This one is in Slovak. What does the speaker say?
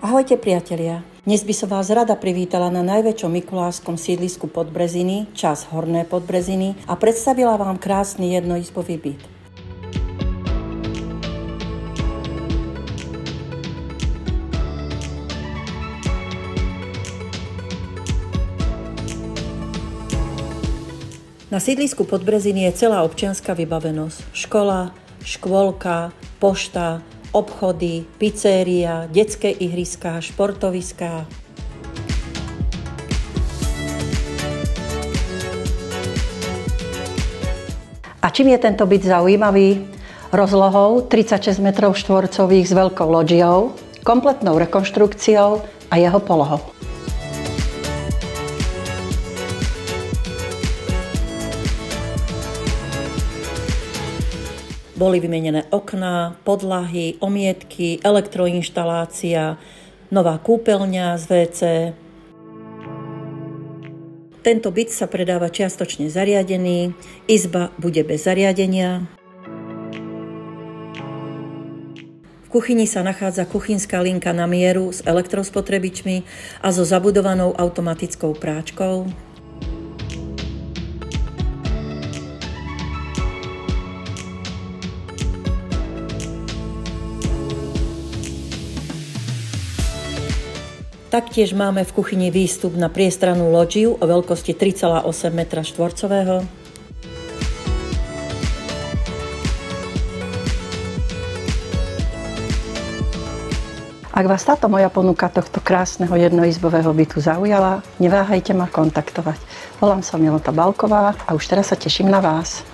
Ahojte priatelia, dnes by som vás rada privítala na najväčšom mikulášskom sídlisku Podbreziny, čas Horné Podbreziny a predstavila vám krásny jednoizbový byt. Na sídlisku Podbreziny je celá občianska vybavenosť. Škola, škôlka, pošta, obchody, pizzeria, detské ihriská, športoviská. A čím je tento byt zaujímavý? Rozlohou 36 m2 s veľkou loďiou, kompletnou rekonštrukciou a jeho polohou. Boli vymenené okná, podlahy, omietky, elektroinštalácia, nová kúpeľňa z WC. Tento byt sa predáva čiastočne zariadený, izba bude bez zariadenia. V kuchyni sa nachádza kuchynská linka na mieru s elektrospotrebičmi a so zabudovanou automatickou práčkou. Taktiež máme v kuchyni výstup na priestrannú loďiu o veľkosti 3,8 m2. Ak vás táto moja ponuka tohto krásneho jednoizbového bytu zaujala, neváhajte ma kontaktovať. Volám sa Milota Balková a už teraz sa teším na vás.